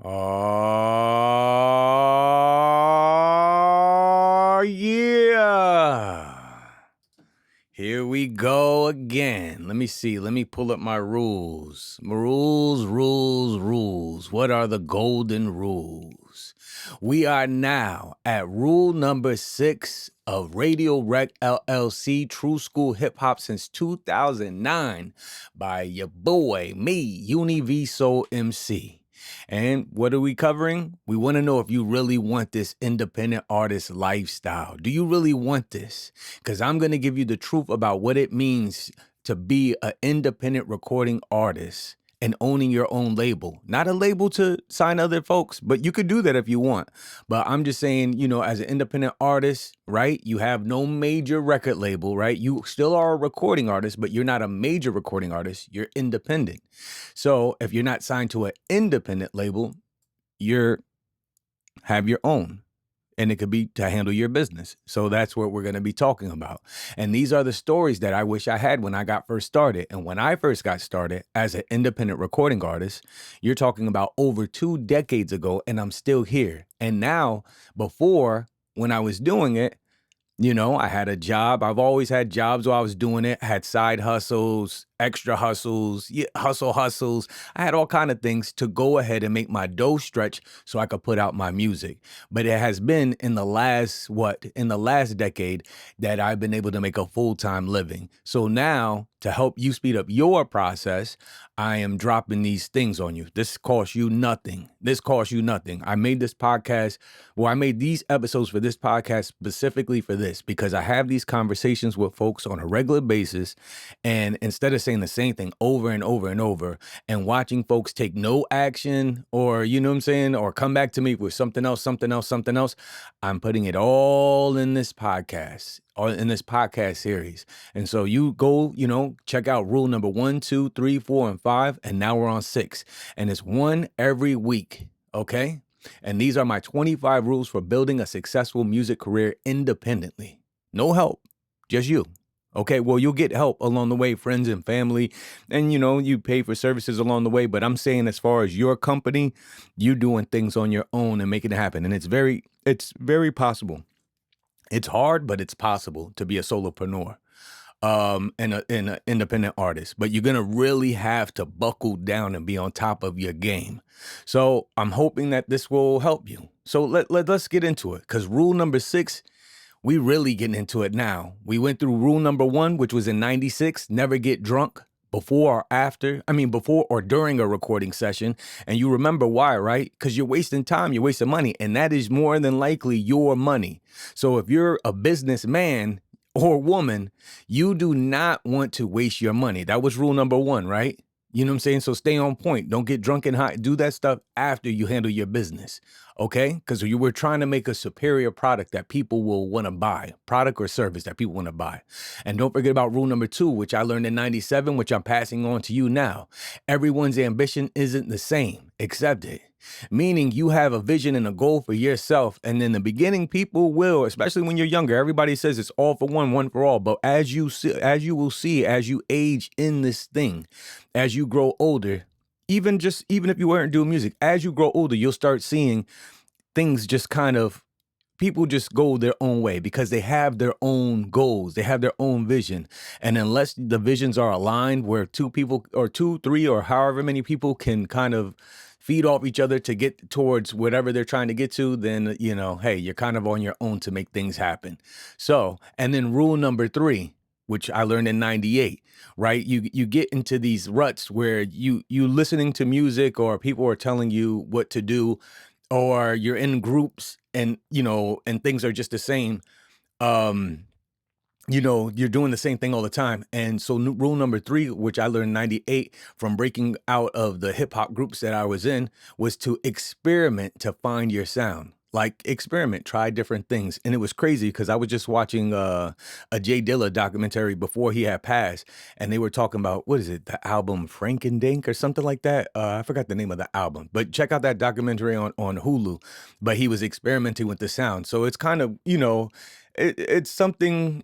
Oh, yeah. Here we go again. Let me see. Let me pull up my rules. Rules. What are the golden rules? We are now at rule number 6 of Radio Rec LLC, True School Hip Hop since 2009 by your boy, me, univsolmc. And what are we covering? We want to know if you really want this independent artist lifestyle. Do you really want this? Because I'm going to give you the truth about what it means to be an independent recording artist and owning your own label. Not a label to sign other folks, but you could do that if you want. But I'm just saying, as an independent artist, right, you have no major record label, right? You still are a recording artist, but you're not a major recording artist. You're independent. So if you're not signed to an independent label, have your own. And it could be to handle your business. So that's what we're going to be talking about. And these are the stories that I wish I had when I got first started. And when I first got started as an independent recording artist, you're talking about over 2 decades ago, and I'm still here. And now, before, when I was doing it, I had a job. I've always had jobs while I was doing it. I had side hustles, extra hustles, hustles. I had all kind of things to go ahead and make my dough stretch so I could put out my music. But it has been in the last decade that I've been able to make a full-time living. So now, to help you speed up your process, I am dropping these things on you. This costs you nothing. I made this podcast. I made these episodes for this podcast specifically for this, because I have these conversations with folks on a regular basis. And instead of saying the same thing over and over and over and watching folks take no action, or, or come back to me with something else, I'm putting it all in this podcast. Or in this podcast series. And so you go, check out rule number 1, 2, 3, 4, and 5. And now we're on 6. And it's one every week. Okay. And these are my 25 rules for building a successful music career independently. No help, just you. Okay, well, you'll get help along the way, friends and family, and you pay for services along the way. But I'm saying, as far as your company, you doing things on your own and making it happen. And it's very possible. It's hard, but it's possible to be a solopreneur and an independent artist. But you're going to really have to buckle down and be on top of your game. So I'm hoping that this will help you. So let's get into it, because rule number 6, we really getting into it now. We went through rule number 1, which was in 96, never get drunk before or during a recording session. And you remember why, right? Because you're wasting time, you're wasting money, and that is more than likely your money. So if you're a businessman or woman, you do not want to waste your money. That was rule number 1, right? You know what I'm saying? So stay on point. Don't get drunk and high. Do that stuff after you handle your business, okay? Because you were trying to make a superior product that people will want to buy, product or service that people want to buy. And don't forget about rule number 2, which I learned in 97, which I'm passing on to you now. Everyone's ambition isn't the same. Accept it. Meaning you have a vision and a goal for yourself. And in the beginning, people will, especially when you're younger, everybody says it's all for one for all. But as you will see, as you age in this thing, as you grow older, even if you weren't doing music, as you grow older, you'll start seeing things just kind of, people just go their own way because they have their own goals. They have their own vision. And unless the visions are aligned where 2 people or 2, 3, or however many people can kind of feed off each other to get towards whatever they're trying to get to, then, hey, you're kind of on your own to make things happen. So, and then rule number 3, which I learned in 98, right? You get into these ruts where you listening to music, or people are telling you what to do, or you're in groups and, and things are just the same. You're doing the same thing all the time. And so rule number 3, which I learned in 98 from breaking out of the hip hop groups that I was in, was to experiment to find your sound. Like, experiment, try different things. And it was crazy because I was just watching a Jay Dilla documentary before he had passed. And they were talking about, what is it, the album Frankendink or something like that? I forgot the name of the album. But check out that documentary on Hulu. But he was experimenting with the sound. So it's kind of, it's something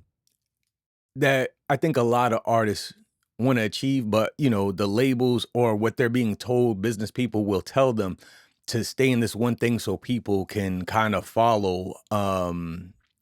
that I think a lot of artists want to achieve, but the labels or what they're being told, business people will tell them to stay in this one thing so people can kind of follow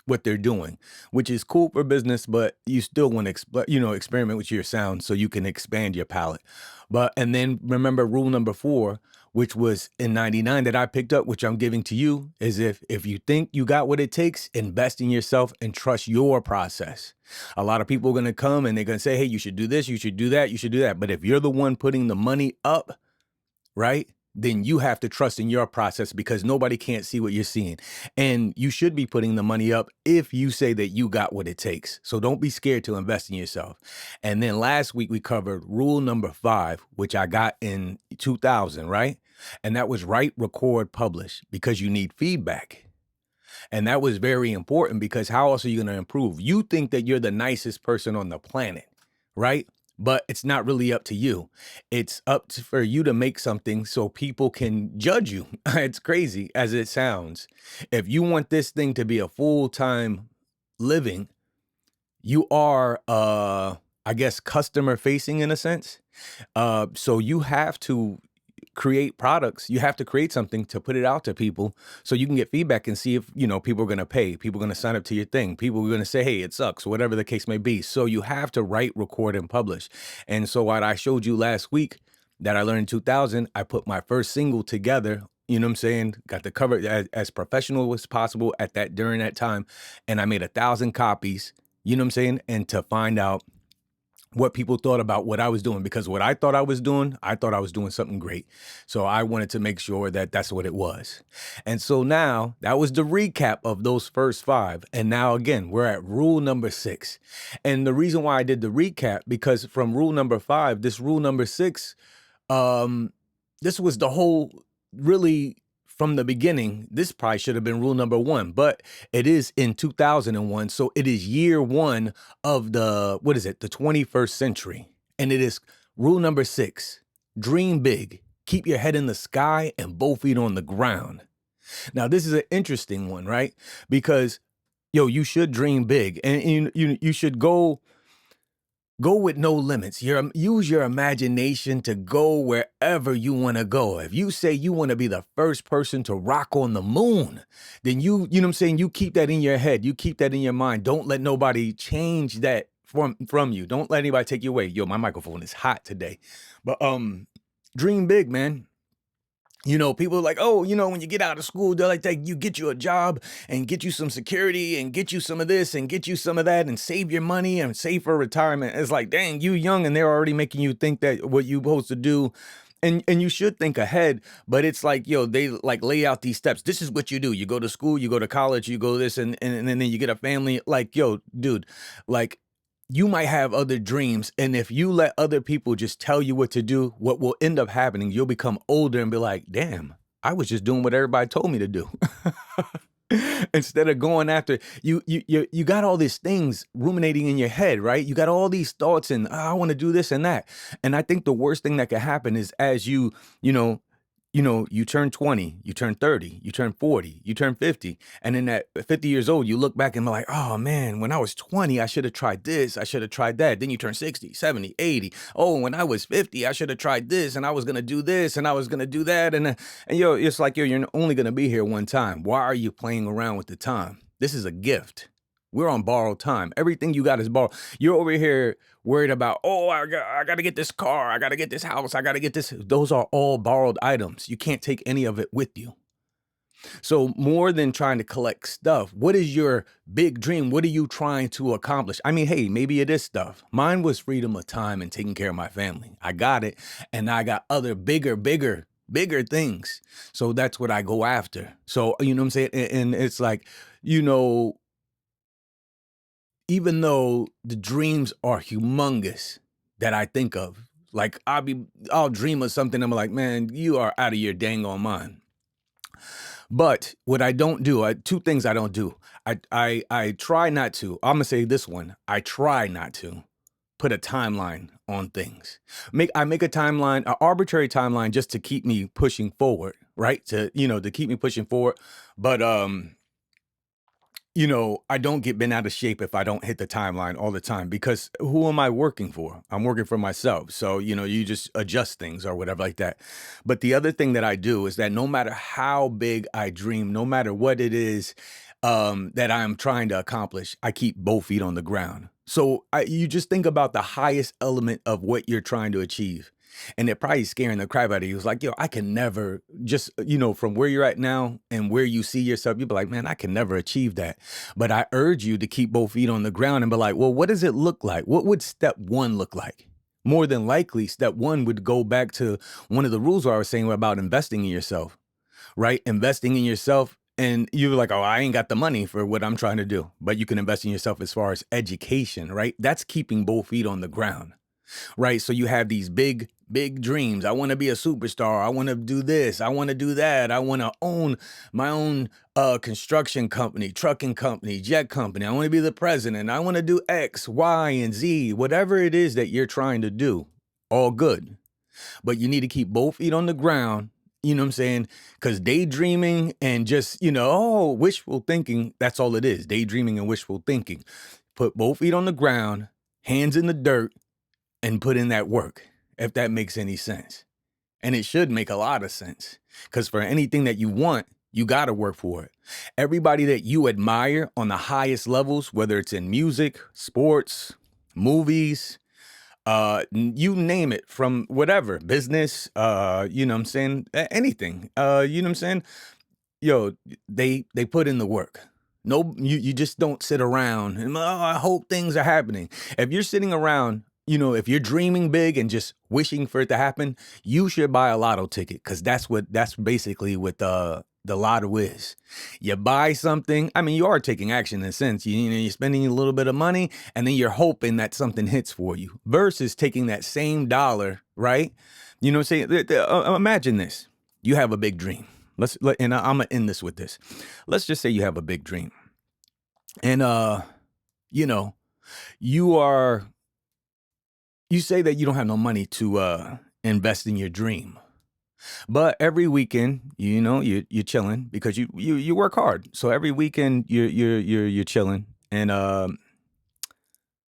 what they're doing, which is cool for business, but you still want to experiment with your sound so you can expand your palette. But and then remember rule number 4, which was in 99 that I picked up, which I'm giving to you, is if you think you got what it takes, invest in yourself and trust your process. A lot of people are going to come and they're going to say, hey, you should do this, you should do that, you should do that. But if you're the one putting the money up, right, then you have to trust in your process because nobody can't see what you're seeing. And you should be putting the money up if you say that you got what it takes. So don't be scared to invest in yourself. And then last week we covered rule number 5, which I got in 2000, right? And that was write, record, publish, because you need feedback. And that was very important because how else are you going to improve? You think that you're the nicest person on the planet, right? But it's not really up to you. It's up for you to make something so people can judge you. It's crazy as it sounds. If you want this thing to be a full-time living, you are, I guess, customer facing in a sense. So you have to create products. You have to create something to put it out to people so you can get feedback and see if, people are going to pay, people are going to sign up to your thing, people are going to say, hey, it sucks, whatever the case may be. So you have to write, record, and publish. And so what I showed you last week that I learned in 2000, I put my first single together, got the cover as professional as possible during that time. And I made 1,000 copies, and to find out what people thought about what I was doing, because what I thought I was doing something great. So I wanted to make sure that that's what it was. And so now that was the recap of those first 5. And now again, we're at rule number 6. And the reason why I did the recap, because from rule number 5, this rule number 6, this was the whole really from the beginning. This probably should have been rule number 1, but it is in 2001. So it is year 1 of the 21st century. And it is rule number 6, dream big, keep your head in the sky and both feet on the ground. Now, this is an interesting one, right? Because, you should dream big and you should go with no limits. Use your imagination to go wherever you want to go. If you say you want to be the first person to rock on the moon, then you keep that in your head. You keep that in your mind. Don't let nobody change that from you. Don't let anybody take you away. My microphone is hot today. But dream big, man. People are like, oh, when you get out of school, they're like, you get you a job and get you some security and get you some of this and get you some of that and save your money and save for retirement. It's like, dang, you young and they're already making you think that what you're supposed to do. And you should think ahead, but it's like, they like lay out these steps. This is what you do. You go to school, you go to college, you go this and then you get a family. Like, dude, like, you might have other dreams. And if you let other people just tell you what to do, what will end up happening, you'll become older and be like, damn, I was just doing what everybody told me to do. Instead of going after you got all these things ruminating in your head, right? You got all these thoughts and I want to do this and that. And I think the worst thing that could happen is as you turn 20, you turn 30, you turn 40, you turn 50. And then at 50 years old, you look back and be like, oh man, when I was 20, I should have tried this. I should have tried that. Then you turn 60, 70, 80. Oh, when I was 50, I should have tried this and I was going to do this and I was going to do that. And it's like, you're only going to be here one time. Why are you playing around with the time? This is a gift. We're on borrowed time. Everything you got is borrowed. You're over here worried about, oh, I got to get this car. I got to get this house. I got to get this. Those are all borrowed items. You can't take any of it with you. So more than trying to collect stuff, what is your big dream? What are you trying to accomplish? I mean, hey, maybe it is stuff. Mine was freedom of time and taking care of my family. I got it. And I got other bigger things. So that's what I go after. So, you know what I'm saying? And it's like, even though the dreams are humongous that I think of, like I'll dream of something. I'm like, man, you are out of your dang on mind. But what I don't do, 2 things I don't do. I try not to. I'm gonna say this one. I try not to put a timeline on things. I make a timeline, an arbitrary timeline, just to keep me pushing forward, right? To keep me pushing forward. But I don't get bent out of shape if I don't hit the timeline all the time, because who am I working for? I'm working for myself. So, you just adjust things or whatever like that. But the other thing that I do is that no matter how big I dream, no matter what it is that I'm trying to accomplish, I keep both feet on the ground. So you just think about the highest element of what you're trying to achieve. And they're probably scaring the crap out of you. It's like, yo, I can never just, from where you're at now and where you see yourself, you'd be like, man, I can never achieve that. But I urge you to keep both feet on the ground and be like, well, what does it look like? What would step one look like? More than likely, step one would go back to one of the rules where I was saying about investing in yourself, right? Investing in yourself. And you're like, oh, I ain't got the money for what I'm trying to do. But you can invest in yourself as far as education, right? That's keeping both feet on the ground. Right. So you have these big, big dreams. I want to be a superstar. I want to do this. I want to do that. I want to own my own construction company, trucking company, jet company. I want to be the president. I want to do X, Y, and Z, whatever it is that you're trying to do. All good. But you need to keep both feet on the ground. You know what I'm saying? Because daydreaming and just, wishful thinking, that's all it is. Daydreaming and wishful thinking. Put both feet on the ground, hands in the dirt, and put in that work, if that makes any sense. And it should make a lot of sense, because for anything that you want, you got to work for it. Everybody that you admire on the highest levels, whether it's in music, sports, movies, you name it, from whatever, business, anything, you know what I'm saying? Yo, they put in the work. No, you just don't sit around and, I hope things are happening. If you're sitting around, if you're dreaming big and just wishing for it to happen, you should buy a lotto ticket, because that's basically what the lotto is. You buy something. I mean, you are taking action in a sense. You're spending a little bit of money, and then you're hoping that something hits for you, versus taking that same dollar, right? Say, imagine this. You have a big dream. And I'm gonna end this with this. Let's just say you have a big dream, and you say that you don't have no money to invest in your dream, but every weekend, you're chilling, because you work hard. So every weekend you're chilling, and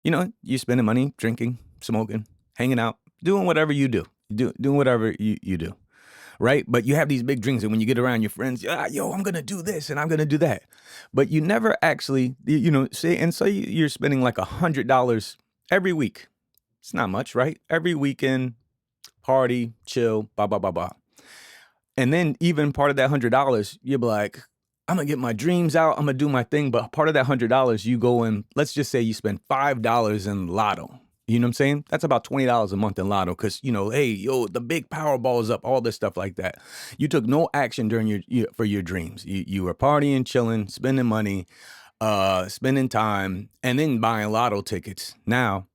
you're spending money, drinking, smoking, hanging out, doing whatever you do, doing whatever you do. Right? But you have these big dreams, and when you get around your friends, yo, I'm going to do this and I'm going to do that. But you never actually, so you're spending like $100 every week. It's not much, right? Every weekend, party, chill, blah, blah, blah, blah. And then even part of that $100, you'll be like, I'm going to get my dreams out. I'm going to do my thing. But part of that $100, you go and let's just say you spend $5 in lotto. You know what I'm saying? That's about $20 a month in lotto, because, hey, yo, the big Powerball is up, all this stuff like that. You took no action during for your dreams. You were partying, chilling, spending money, spending time, and then buying lotto tickets. Now,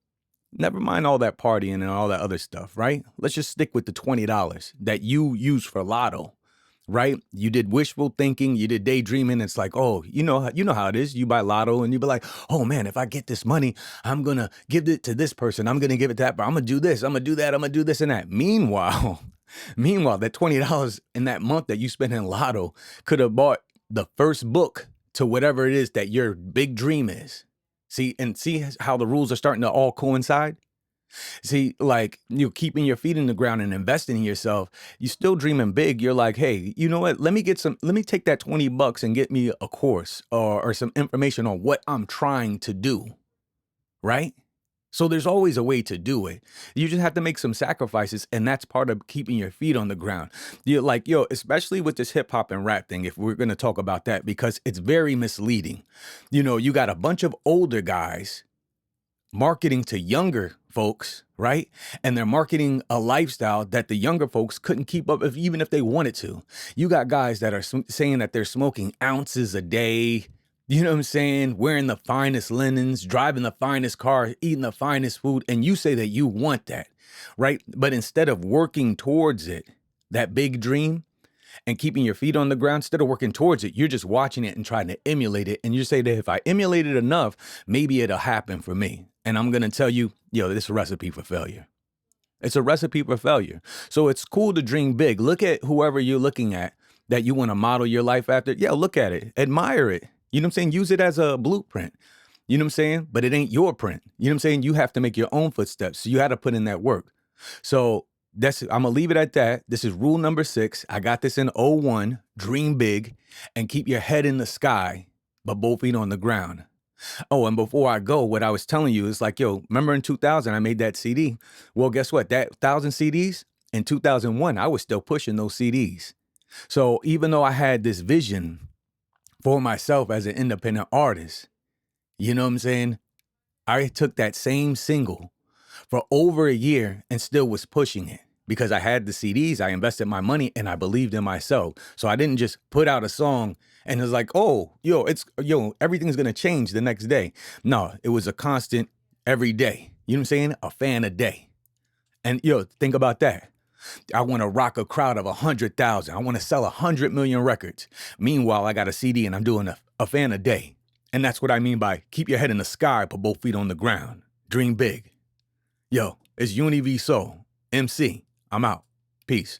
never mind all that partying and all that other stuff, right? Let's just stick with the $20 that you use for lotto. Right? You did wishful thinking, you did daydreaming. It's like, oh, you know how it is. You buy lotto and you be like, oh man, if I get this money, I'm going to give it to this person. I'm going to give it to that, but I'm going to do this. I'm going to do that. I'm going to do this and that. Meanwhile, that $20 in that month that you spent in lotto could have bought the first book to whatever it is that your big dream is. See how the rules are starting to all coincide? See, like, keeping your feet in the ground and investing in yourself, you still dreaming big. You're like, hey, you know what? Let me take that $20 and get me a course or some information on what I'm trying to do. Right? So there's always a way to do it. You just have to make some sacrifices, and that's part of keeping your feet on the ground. You're like, yo, especially with this hip hop and rap thing, if we're going to talk about that, because it's very misleading. You got a bunch of older guys marketing to younger folks, right? And they're marketing a lifestyle that the younger folks couldn't keep up with, even if they wanted to. You got guys that are saying that they're smoking ounces a day, you know what I'm saying? Wearing the finest linens, driving the finest car, eating the finest food. And you say that you want that, right? But instead of working towards it, that big dream, and keeping your feet on the ground, instead of working towards it, you're just watching it and trying to emulate it. And you say that if I emulate it enough, maybe it'll happen for me. And I'm going to tell you, yo, this is a recipe for failure. It's a recipe for failure. So it's cool to dream big. Look at whoever you're looking at that you want to model your life after. Yeah, look at it. Admire it. You know what I'm saying? Use it as a blueprint. You know what I'm saying? But it ain't your print. You know what I'm saying? You have to make your own footsteps. So you had to put in that work. So I'm gonna leave it at that. This is rule number 6. I got this in '01. Dream big and keep your head in the sky, but both feet on the ground. Oh, and before I go, what I was telling you is like, yo, remember in 2000, I made that CD? Well, guess what? That 1,000 CDs, in 2001, I was still pushing those CDs. So even though I had this vision for myself as an independent artist, you know what I'm saying? I took that same single for over a year and still was pushing it because I had the CDs, I invested my money, and I believed in myself. So I didn't just put out a song and it was like, oh, everything's gonna change the next day. No, it was a constant every day. You know what I'm saying? A fan a day. And think about that. I want to rock a crowd of 100,000. I want to sell 100 million records. Meanwhile, I got a CD and I'm doing a fan a day. And that's what I mean by keep your head in the sky, put both feet on the ground. Dream big. Yo, it's UniVSoul MC. I'm out. Peace.